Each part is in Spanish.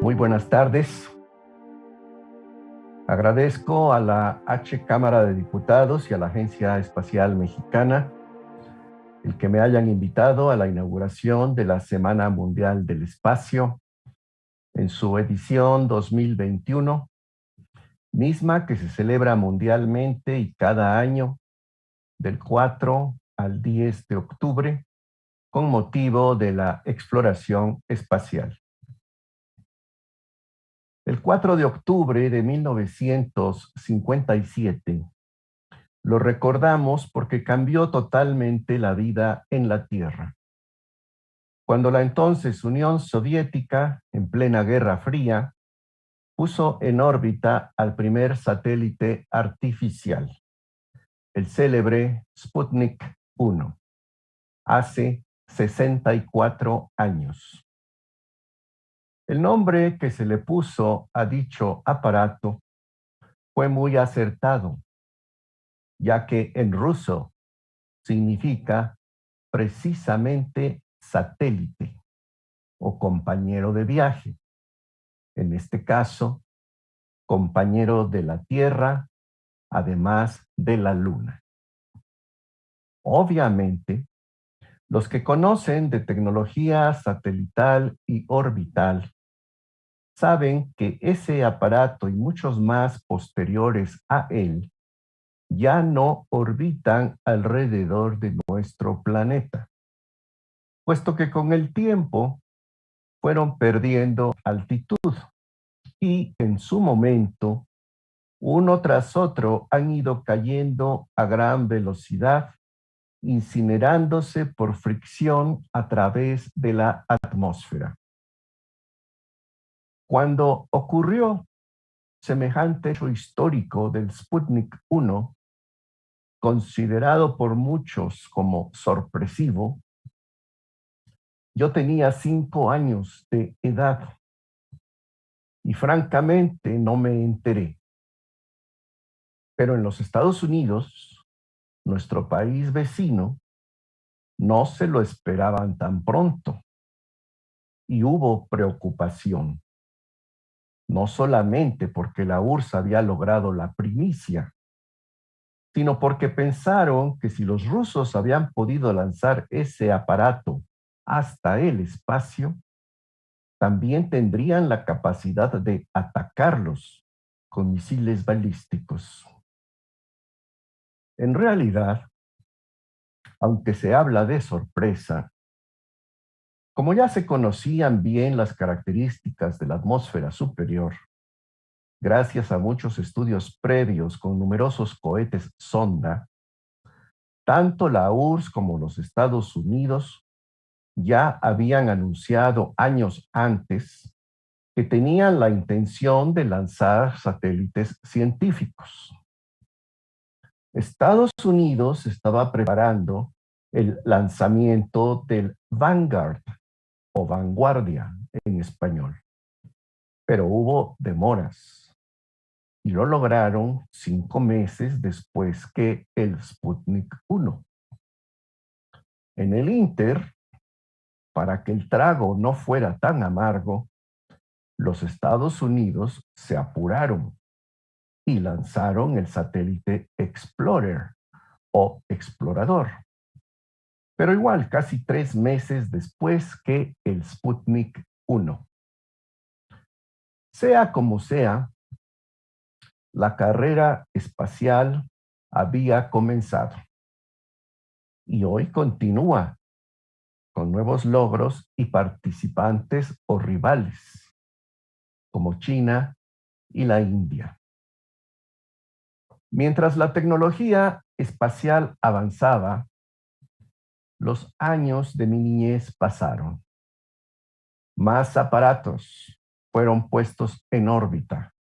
Muy buenas tardes. Agradezco a la Cámara de Diputados y a la Agencia Espacial Mexicana el que me hayan invitado a la inauguración de la Semana Mundial del Espacio en su edición 2021, misma que se celebra mundialmente y cada año del 4 al 10 de octubre con motivo de la exploración espacial. El 4 de octubre de 1957 lo recordamos porque cambió totalmente la vida en la Tierra. Cuando la entonces Unión Soviética, en plena Guerra Fría, puso en órbita al primer satélite artificial, el célebre Sputnik 1, hace 64 años. El nombre que se le puso a dicho aparato fue muy acertado, ya que en ruso significa precisamente satélite o compañero de viaje. En este caso, compañero de la Tierra, además de la Luna. Obviamente, los que conocen de tecnología satelital y orbital saben que ese aparato y muchos más posteriores a él ya no orbitan alrededor de nuestro planeta, puesto que con el tiempo fueron perdiendo altitud y en su momento, uno tras otro han ido cayendo a gran velocidad, incinerándose por fricción a través de la atmósfera. Cuando ocurrió semejante hecho histórico del Sputnik 1, considerado por muchos como sorpresivo, yo tenía 5 años de edad y francamente no me enteré. Pero en los Estados Unidos, nuestro país vecino, no se lo esperaban tan pronto y hubo preocupación, no solamente porque la URSS había logrado la primicia, sino porque pensaron que si los rusos habían podido lanzar ese aparato hasta el espacio, también tendrían la capacidad de atacarlos con misiles balísticos. En realidad, aunque se habla de sorpresa, como ya se conocían bien las características de la atmósfera superior, gracias a muchos estudios previos con numerosos cohetes sonda, tanto la URSS como los Estados Unidos ya habían anunciado años antes que tenían la intención de lanzar satélites científicos. Estados Unidos estaba preparando el lanzamiento del Vanguard o Vanguardia en español, pero hubo demoras y lo lograron 5 meses después que el Sputnik 1. En el Inter, para que el trago no fuera tan amargo, los Estados Unidos se apuraron y lanzaron el satélite Explorer o Explorador. Pero igual, casi 3 meses después que el Sputnik 1. Sea como sea, la carrera espacial había comenzado y hoy continúa con nuevos logros y participantes o rivales, como China y la India. Mientras la tecnología espacial avanzaba, los años de mi niñez pasaron. Más aparatos fueron puestos en órbita,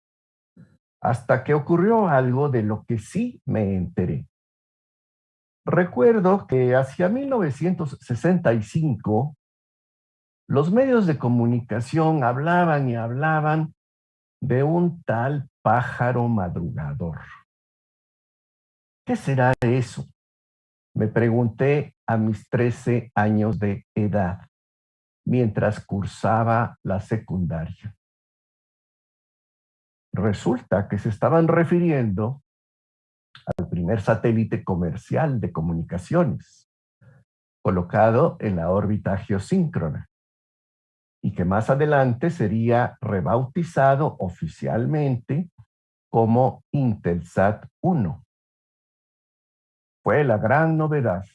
hasta que ocurrió algo de lo que sí me enteré. Recuerdo que hacia 1965, los medios de comunicación hablaban y hablaban de un tal pájaro madrugador. ¿Qué será eso? Me pregunté a mis 13 años de edad, mientras cursaba la secundaria. Resulta que se estaban refiriendo al primer satélite comercial de comunicaciones, colocado en la órbita geosíncrona, y que más adelante sería rebautizado oficialmente como Intelsat 1. Fue la gran novedad,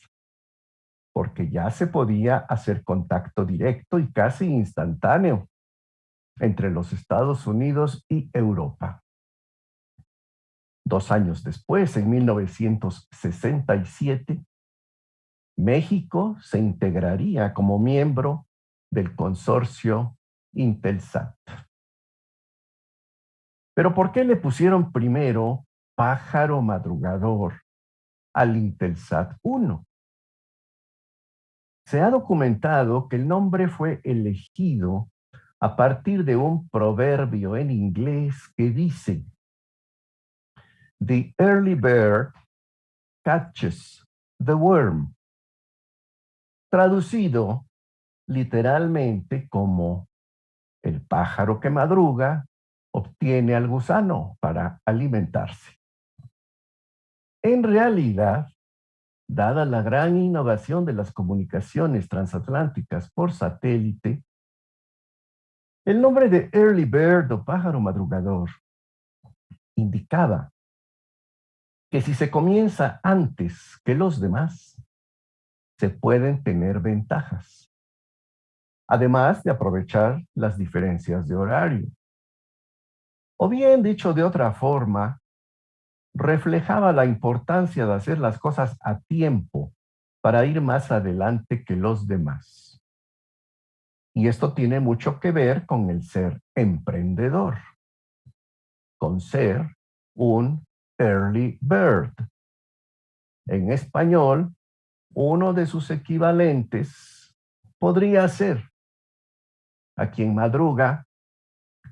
porque ya se podía hacer contacto directo y casi instantáneo entre los Estados Unidos y Europa. 2 años después, en 1967, México se integraría como miembro del consorcio Intelsat. Pero ¿por qué le pusieron primero pájaro madrugador al Intelsat 1? Se ha documentado que el nombre fue elegido a partir de un proverbio en inglés que dice: "The early bird catches the worm", traducido literalmente como "el pájaro que madruga obtiene al gusano para alimentarse". En realidad, dada la gran innovación de las comunicaciones transatlánticas por satélite, el nombre de early bird o pájaro madrugador indicaba que si se comienza antes que los demás, se pueden tener ventajas, además de aprovechar las diferencias de horario. O bien, dicho de otra forma, reflejaba la importancia de hacer las cosas a tiempo para ir más adelante que los demás. Y esto tiene mucho que ver con el ser emprendedor, con ser un early bird. En español, uno de sus equivalentes podría ser: a quien madruga,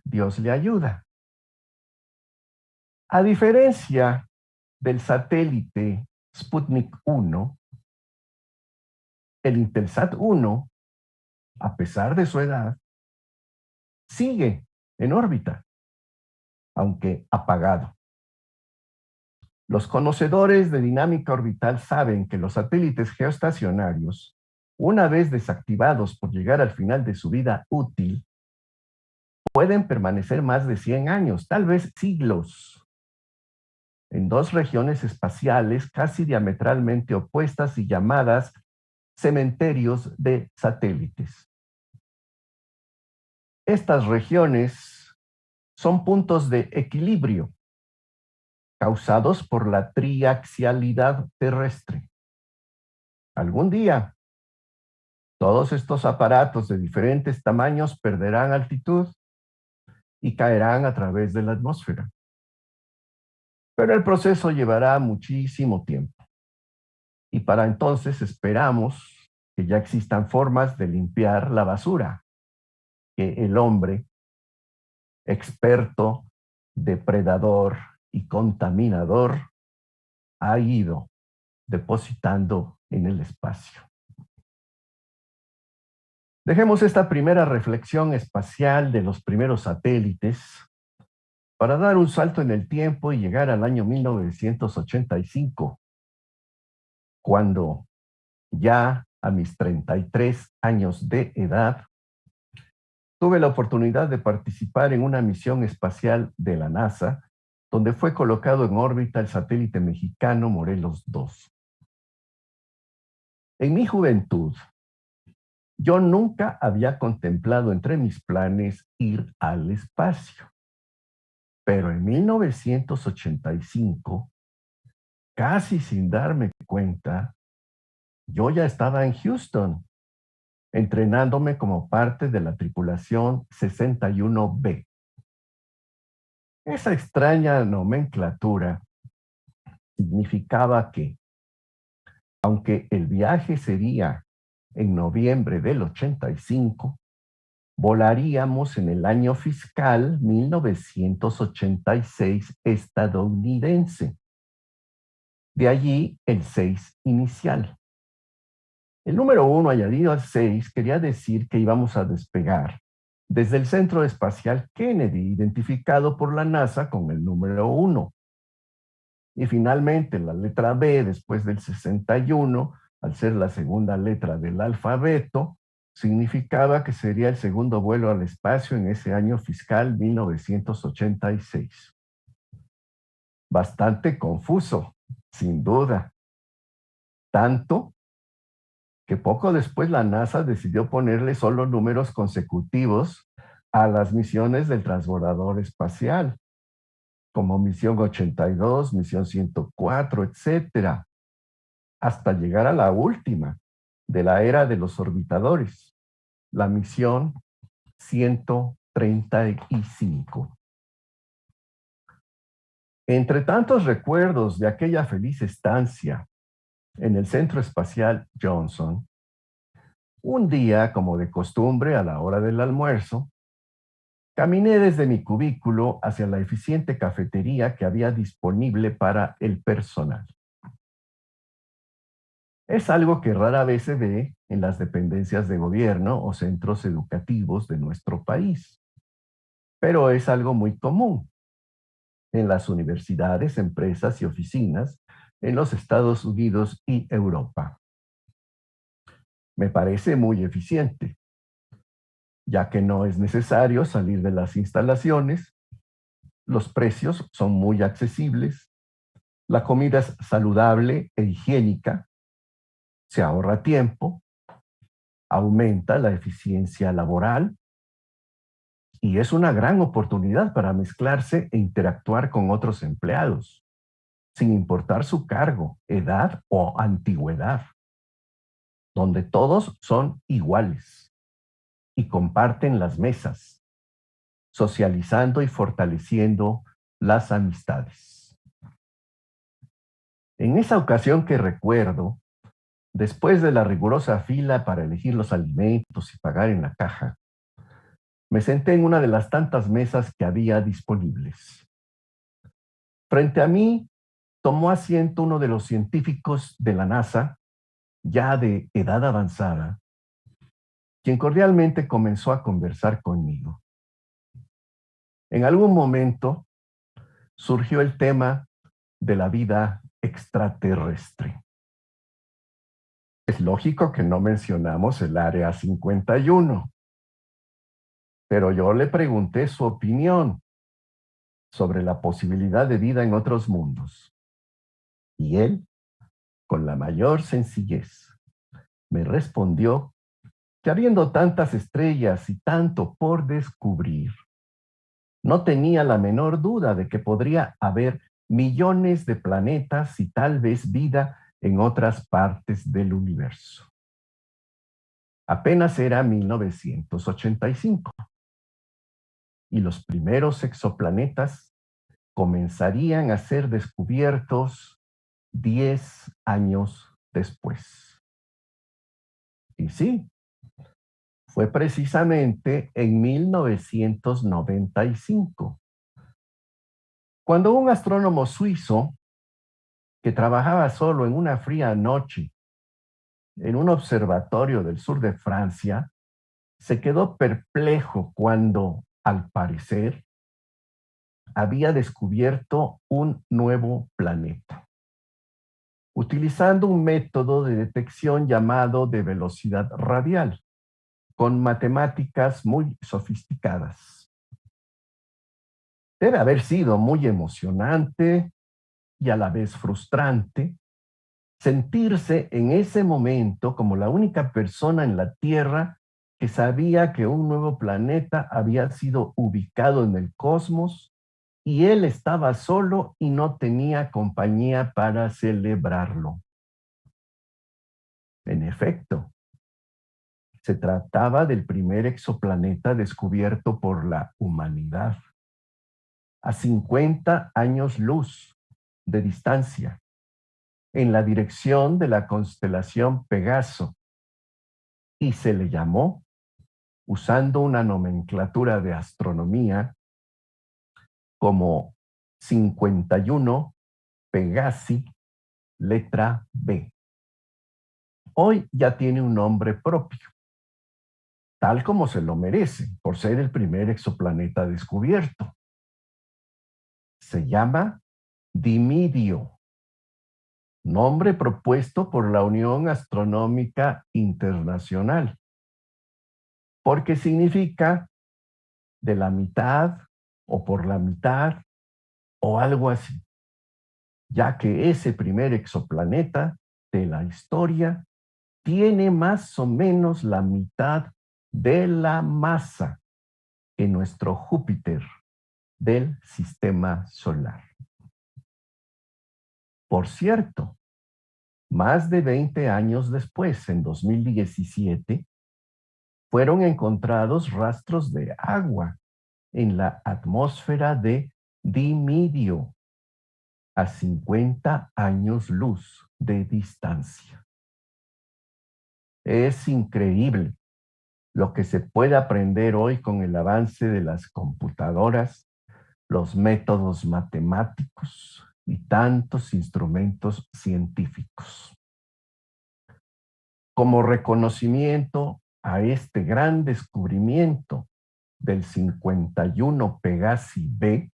Dios le ayuda. A diferencia del satélite Sputnik 1, el Intelsat 1, a pesar de su edad, sigue en órbita, aunque apagado. Los conocedores de dinámica orbital saben que los satélites geoestacionarios, una vez desactivados por llegar al final de su vida útil, pueden permanecer más de 100 años, tal vez siglos, en dos regiones espaciales casi diametralmente opuestas y llamadas cementerios de satélites. Estas regiones son puntos de equilibrio causados por la triaxialidad terrestre. Algún día, todos estos aparatos de diferentes tamaños perderán altitud y caerán a través de la atmósfera. Pero el proceso llevará muchísimo tiempo. Y para entonces esperamos que ya existan formas de limpiar la basura que el hombre, experto, depredador y contaminador, ha ido depositando en el espacio. Dejemos esta primera reflexión espacial de los primeros satélites para dar un salto en el tiempo y llegar al año 1985, cuando ya a mis 33 años de edad tuve la oportunidad de participar en una misión espacial de la NASA, donde fue colocado en órbita el satélite mexicano Morelos 2. En mi juventud, yo nunca había contemplado entre mis planes ir al espacio. Pero en 1985, casi sin darme cuenta, yo ya estaba en Houston, entrenándome como parte de la tripulación 61B. Esa extraña nomenclatura significaba que, aunque el viaje sería en noviembre del 85, volaríamos en el año fiscal 1986 estadounidense. De allí el 6 inicial. El número 1 añadido al 6 quería decir que íbamos a despegar desde el Centro Espacial Kennedy, identificado por la NASA con el número 1. Y finalmente la letra B, después del 61, al ser la segunda letra del alfabeto, significaba que sería el segundo vuelo al espacio en ese año fiscal 1986. Bastante confuso, sin duda. Tanto que poco después la NASA decidió ponerle solo números consecutivos a las misiones del transbordador espacial, como misión 82, misión 104, etcétera, hasta llegar a la última de la era de los orbitadores, la misión 135. Entre tantos recuerdos de aquella feliz estancia en el Centro Espacial Johnson, un día, como de costumbre, a la hora del almuerzo, caminé desde mi cubículo hacia la eficiente cafetería que había disponible para el personal. Es algo que rara vez se ve en las dependencias de gobierno o centros educativos de nuestro país, pero es algo muy común en las universidades, empresas y oficinas en los Estados Unidos y Europa. Me parece muy eficiente, ya que no es necesario salir de las instalaciones, los precios son muy accesibles, la comida es saludable e higiénica, se ahorra tiempo, aumenta la eficiencia laboral y es una gran oportunidad para mezclarse e interactuar con otros empleados, sin importar su cargo, edad o antigüedad, donde todos son iguales y comparten las mesas, socializando y fortaleciendo las amistades. En esa ocasión que recuerdo, después de la rigurosa fila para elegir los alimentos y pagar en la caja, me senté en una de las tantas mesas que había disponibles. Frente a mí tomó asiento uno de los científicos de la NASA, ya de edad avanzada, quien cordialmente comenzó a conversar conmigo. En algún momento surgió el tema de la vida extraterrestre. Es lógico que no mencionamos el Área 51, pero yo le pregunté su opinión sobre la posibilidad de vida en otros mundos. Y él, con la mayor sencillez, me respondió que habiendo tantas estrellas y tanto por descubrir, no tenía la menor duda de que podría haber millones de planetas y tal vez vida en otras partes del universo. Apenas era 1985 y los primeros exoplanetas comenzarían a ser descubiertos 10 años después. Y sí, fue precisamente en 1995, cuando un astrónomo suizo que trabajaba solo en una fría noche en un observatorio del sur de Francia, se quedó perplejo cuando, al parecer, había descubierto un nuevo planeta, utilizando un método de detección llamado de velocidad radial, con matemáticas muy sofisticadas. Debe haber sido muy emocionante y a la vez frustrante sentirse en ese momento como la única persona en la Tierra que sabía que un nuevo planeta había sido ubicado en el cosmos y él estaba solo y no tenía compañía para celebrarlo. En efecto, se trataba del primer exoplaneta descubierto por la humanidad, a 50 años luz de distancia, en la dirección de la constelación Pegaso, y se le llamó, usando una nomenclatura de astronomía, como 51 Pegasi, letra B. Hoy ya tiene un nombre propio, tal como se lo merece, por ser el primer exoplaneta descubierto. Se llama Dimidio, nombre propuesto por la Unión Astronómica Internacional, porque significa de la mitad o por la mitad o algo así, ya que ese primer exoplaneta de la historia tiene más o menos la mitad de la masa que nuestro Júpiter del sistema solar. Por cierto, más de 20 años después, en 2017, fueron encontrados rastros de agua en la atmósfera de Dimidio, a 50 años luz de distancia. Es increíble lo que se puede aprender hoy con el avance de las computadoras, los métodos matemáticos y tantos instrumentos científicos. Como reconocimiento a este gran descubrimiento del 51 Pegasi B,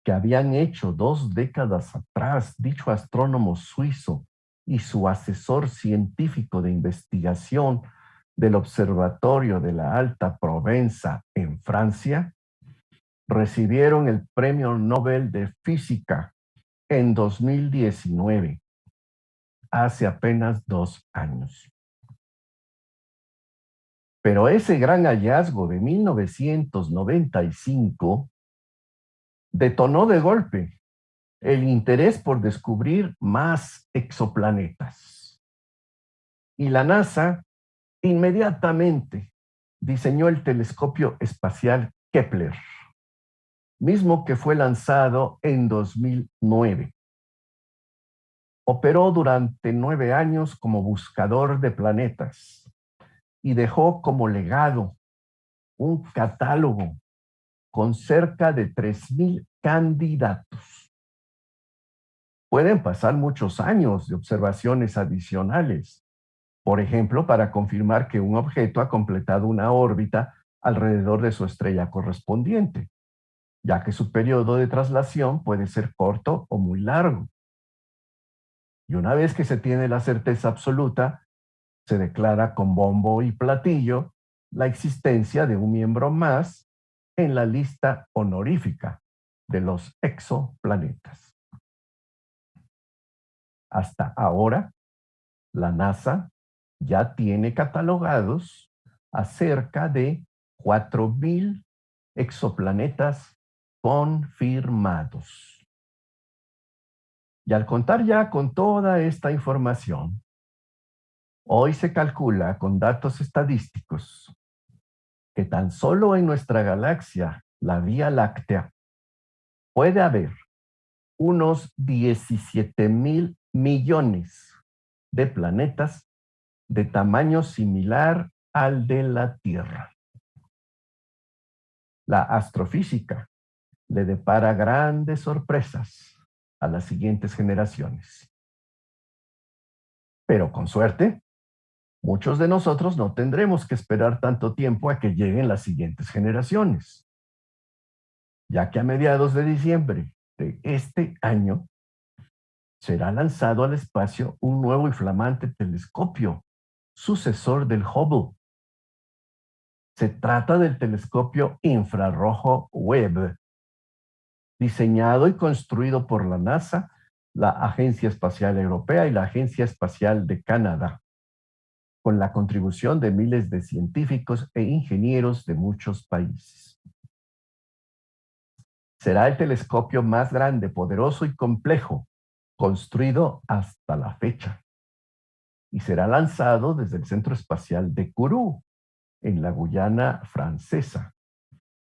que habían hecho 2 décadas atrás dicho astrónomo suizo y su asesor científico de investigación del Observatorio de la Alta Provenza en Francia, recibieron el Premio Nobel de Física en 2019, hace apenas 2 años. Pero ese gran hallazgo de 1995 detonó de golpe el interés por descubrir más exoplanetas. Y la NASA inmediatamente diseñó el telescopio espacial Kepler, mismo que fue lanzado en 2009. Operó durante 9 años como buscador de planetas y dejó como legado un catálogo con cerca de 3,000 candidatos. Pueden pasar muchos años de observaciones adicionales, por ejemplo, para confirmar que un objeto ha completado una órbita alrededor de su estrella correspondiente, ya que su periodo de traslación puede ser corto o muy largo. Y una vez que se tiene la certeza absoluta, se declara con bombo y platillo la existencia de un miembro más en la lista honorífica de los exoplanetas. Hasta ahora, la NASA ya tiene catalogados a cerca de 4,000 exoplanetas confirmados. Y al contar ya con toda esta información, hoy se calcula con datos estadísticos que tan solo en nuestra galaxia, la Vía Láctea, puede haber unos 17,000 millones de planetas de tamaño similar al de la Tierra. La astrofísica le depara grandes sorpresas a las siguientes generaciones. Pero con suerte, muchos de nosotros no tendremos que esperar tanto tiempo a que lleguen las siguientes generaciones, ya que a mediados de diciembre de este año será lanzado al espacio un nuevo y flamante telescopio, sucesor del Hubble. Se trata del telescopio infrarrojo Webb, diseñado y construido por la NASA, la Agencia Espacial Europea y la Agencia Espacial de Canadá, con la contribución de miles de científicos e ingenieros de muchos países. Será el telescopio más grande, poderoso y complejo construido hasta la fecha, y será lanzado desde el Centro Espacial de Kourou, en la Guyana Francesa,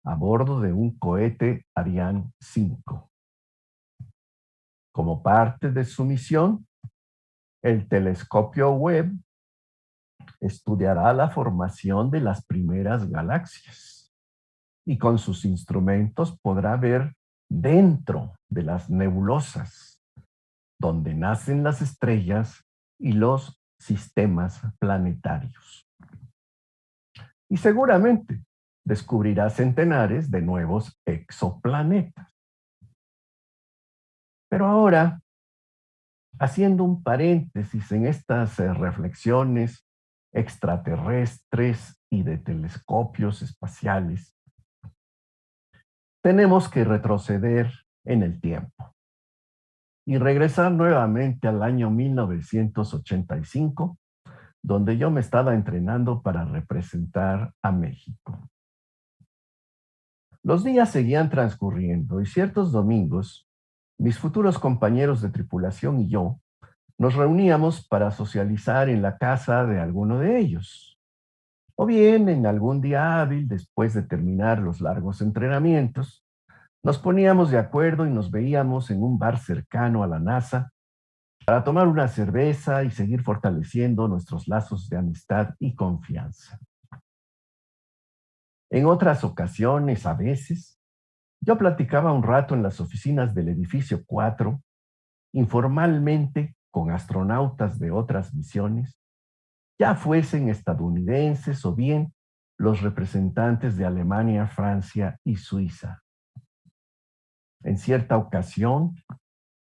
a bordo de un cohete Ariane 5. Como parte de su misión, el telescopio Webb estudiará la formación de las primeras galaxias y con sus instrumentos podrá ver dentro de las nebulosas, donde nacen las estrellas y los sistemas planetarios. y seguramente descubrirá centenares de nuevos exoplanetas. Pero ahora, haciendo un paréntesis en estas reflexiones extraterrestres y de telescopios espaciales, tenemos que retroceder en el tiempo y regresar nuevamente al año 1985, donde yo me estaba entrenando para representar a México. Los días seguían transcurriendo y ciertos domingos, mis futuros compañeros de tripulación y yo nos reuníamos para socializar en la casa de alguno de ellos, o bien en algún día hábil después de terminar los largos entrenamientos, nos poníamos de acuerdo y nos veíamos en un bar cercano a la NASA para tomar una cerveza y seguir fortaleciendo nuestros lazos de amistad y confianza. En otras ocasiones, a veces, yo platicaba un rato en las oficinas del edificio 4, informalmente con astronautas de otras misiones, ya fuesen estadounidenses o bien los representantes de Alemania, Francia y Suiza. En cierta ocasión,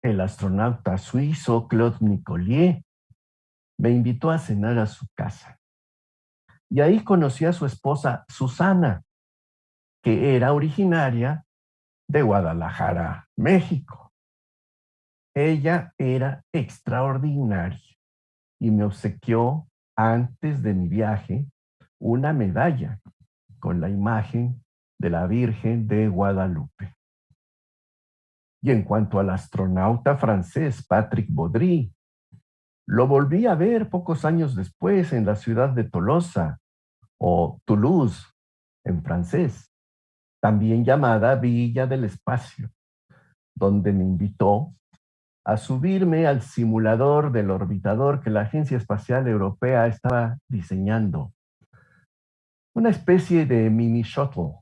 el astronauta suizo Claude Nicollier me invitó a cenar a su casa. Y ahí conocí a su esposa Susana, que era originaria de Guadalajara, México. Ella era extraordinaria y me obsequió antes de mi viaje una medalla con la imagen de la Virgen de Guadalupe. Y en cuanto al astronauta francés Patrick Baudry, lo volví a ver pocos años después en la ciudad de Tolosa, o Toulouse en francés, también llamada Villa del Espacio, donde me invitó a subirme al simulador del orbitador que la Agencia Espacial Europea estaba diseñando, una especie de mini shuttle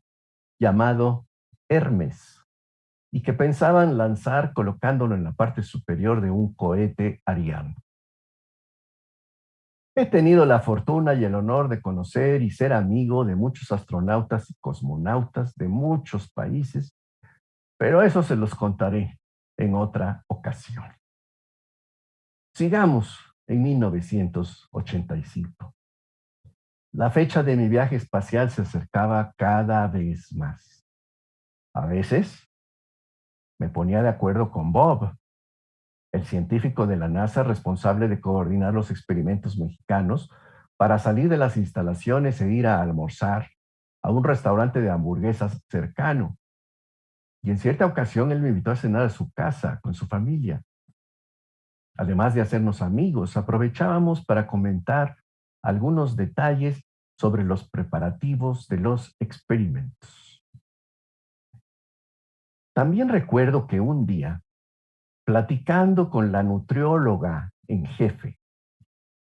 llamado Hermes, y que pensaban lanzar colocándolo en la parte superior de un cohete Ariane. He tenido la fortuna y el honor de conocer y ser amigo de muchos astronautas y cosmonautas de muchos países, pero eso se los contaré en otra ocasión. Sigamos en 1985. La fecha de mi viaje espacial se acercaba cada vez más. A veces me ponía de acuerdo con Bob, el científico de la NASA responsable de coordinar los experimentos mexicanos, para salir de las instalaciones e ir a almorzar a un restaurante de hamburguesas cercano. Y en cierta ocasión él me invitó a cenar a su casa con su familia. Además de hacernos amigos, aprovechábamos para comentar algunos detalles sobre los preparativos de los experimentos. También recuerdo que un día, platicando con la nutrióloga en jefe,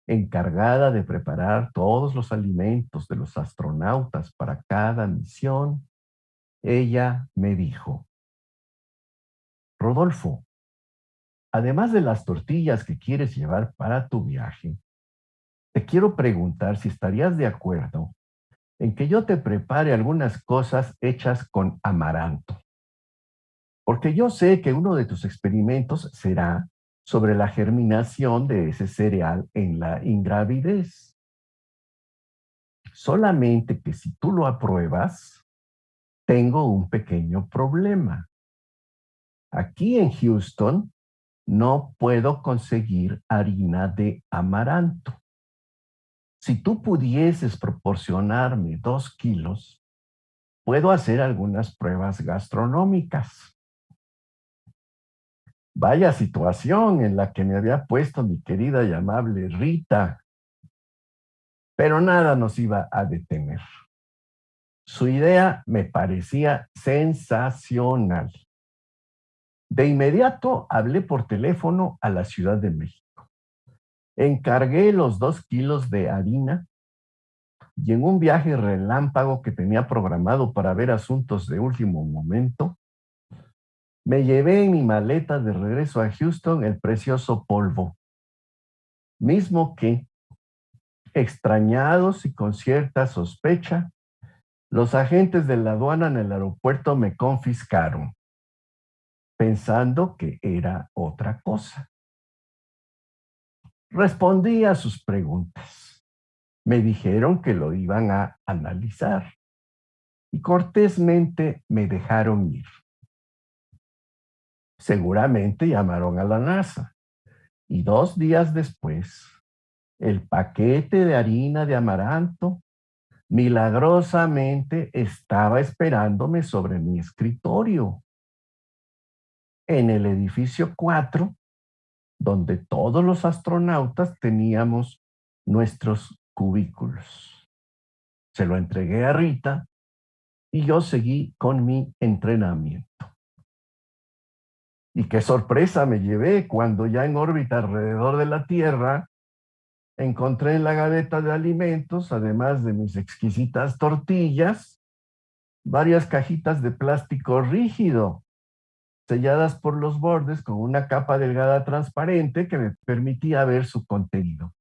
encargada de preparar todos los alimentos de los astronautas para cada misión, ella me dijo: Rodolfo, además de las tortillas que quieres llevar para tu viaje, te quiero preguntar si estarías de acuerdo en que yo te prepare algunas cosas hechas con amaranto. Porque yo sé que uno de tus experimentos será sobre la germinación de ese cereal en la ingravidez. Solamente que si tú lo apruebas, tengo un pequeño problema. Aquí en Houston no puedo conseguir harina de amaranto. Si tú pudieses proporcionarme 2 kilos, puedo hacer algunas pruebas gastronómicas. Vaya situación en la que me había puesto mi querida y amable Rita. Pero nada nos iba a detener. Su idea me parecía sensacional. De inmediato hablé por teléfono a la Ciudad de México. Encargué los 2 kilos de harina y en un viaje relámpago que tenía programado para ver asuntos de último momento, me llevé en mi maleta de regreso a Houston el precioso polvo, mismo que, Extrañados y con cierta sospecha, los agentes de la aduana en el aeropuerto me confiscaron, pensando que era otra cosa. Respondí a sus preguntas. Me dijeron que lo iban a analizar y cortésmente me dejaron ir. Seguramente llamaron a la NASA y 2 días después, el paquete de harina de amaranto milagrosamente estaba esperándome sobre mi escritorio en el edificio 4, donde todos los astronautas teníamos nuestros cubículos. Se lo entregué a Rita y yo seguí con mi entrenamiento. Y qué sorpresa me llevé cuando ya en órbita alrededor de la Tierra encontré en la gaveta de alimentos, además de mis exquisitas tortillas, varias cajitas de plástico rígido, selladas por los bordes con una capa delgada transparente que me permitía ver su contenido.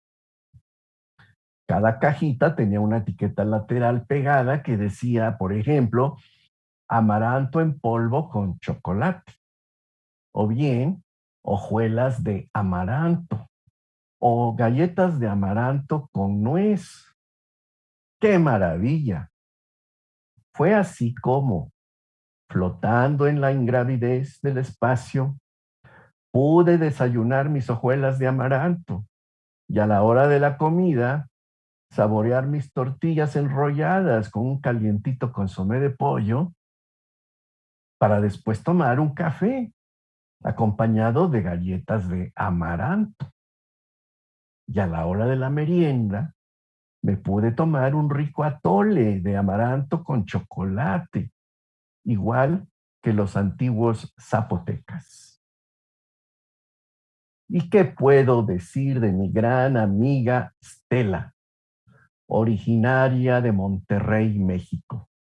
Cada cajita tenía una etiqueta lateral pegada que decía, por ejemplo, amaranto en polvo con chocolate, o bien hojuelas de amaranto, o galletas de amaranto con nuez. ¡Qué maravilla! Fue así como, flotando en la ingravidez del espacio, pude desayunar mis hojuelas de amaranto y a la hora de la comida saborear mis tortillas enrolladas con un calientito consomé de pollo para después tomar un café acompañado de galletas de amaranto. Y a la hora de la merienda me pude tomar un rico atole de amaranto con chocolate, igual que los antiguos zapotecas. ¿Y qué puedo decir de mi gran amiga Stella, originaria de Monterrey, México?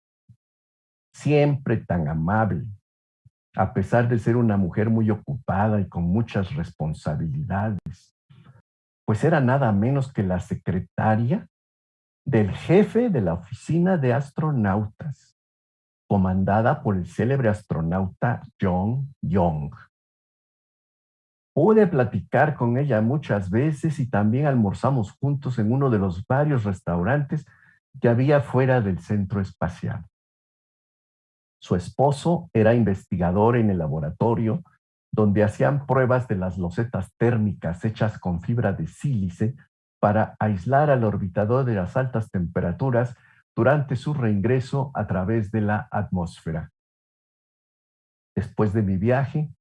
Siempre tan amable, a pesar de ser una mujer muy ocupada y con muchas responsabilidades, pues era nada menos que la secretaria del jefe de la oficina de astronautas, comandada por el célebre astronauta John Young. Pude platicar con ella muchas veces y también almorzamos juntos en uno de los varios restaurantes que había fuera del centro espacial. Su esposo era investigador en el laboratorio donde hacían pruebas de las losetas térmicas hechas con fibra de sílice para aislar al orbitador de las altas temperaturas durante su reingreso a través de la atmósfera. Después de mi viaje,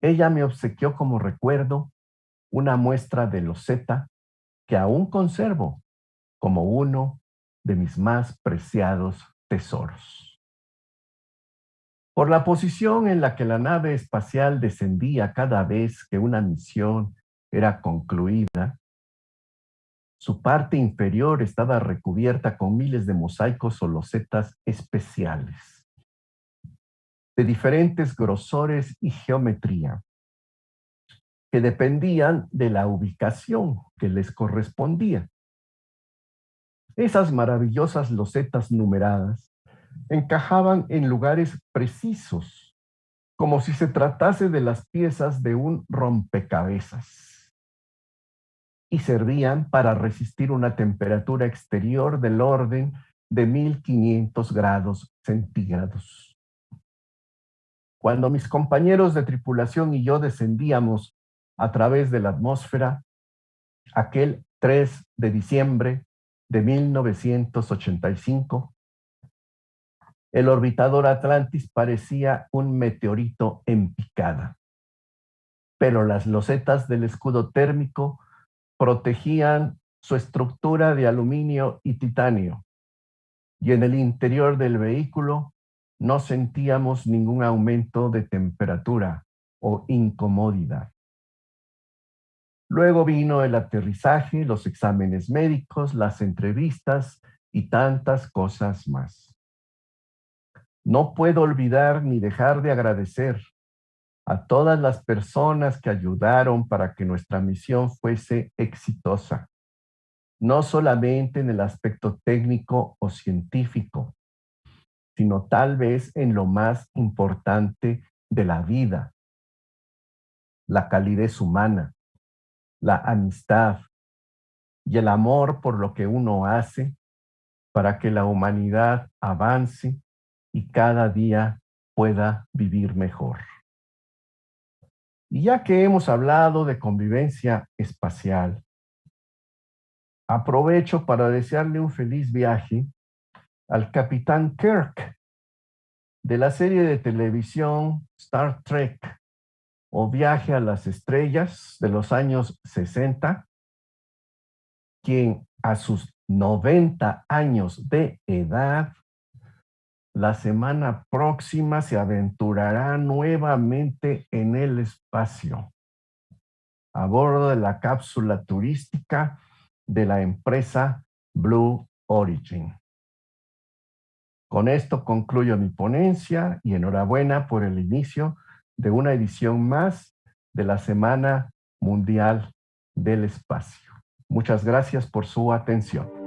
ella me obsequió como recuerdo una muestra de loseta que aún conservo como uno de mis más preciados tesoros. Por la posición en la que la nave espacial descendía cada vez que una misión era concluida, su parte inferior estaba recubierta con miles de mosaicos o losetas especiales, de diferentes grosores y geometría, que dependían de la ubicación que les correspondía. Esas maravillosas losetas numeradas encajaban en lugares precisos, como si se tratase de las piezas de un rompecabezas, y servían para resistir una temperatura exterior del orden de 1500 grados centígrados. Cuando mis compañeros de tripulación y yo descendíamos a través de la atmósfera, aquel 3 de diciembre de 1985, el orbitador Atlantis parecía un meteorito en picada, pero las losetas del escudo térmico protegían su estructura de aluminio y titanio, y en el interior del vehículo no sentíamos ningún aumento de temperatura o incomodidad. Luego vino el aterrizaje, los exámenes médicos, las entrevistas y tantas cosas más. No puedo olvidar ni dejar de agradecer a todas las personas que ayudaron para que nuestra misión fuese exitosa. no solamente en el aspecto técnico o científico, sino tal vez en lo más importante de la vida, la calidez humana, la amistad y el amor por lo que uno hace para que la humanidad avance y cada día pueda vivir mejor. Y ya que hemos hablado de convivencia espacial, aprovecho para desearle un feliz viaje al capitán Kirk de la serie de televisión Star Trek o Viaje a las Estrellas de los años 60, quien a sus 90 años de edad, la semana próxima se aventurará nuevamente en el espacio a bordo de la cápsula turística de la empresa Blue Origin. Con esto concluyo mi ponencia y enhorabuena por el inicio de una edición más de la Semana Mundial del Espacio. Muchas gracias por su atención.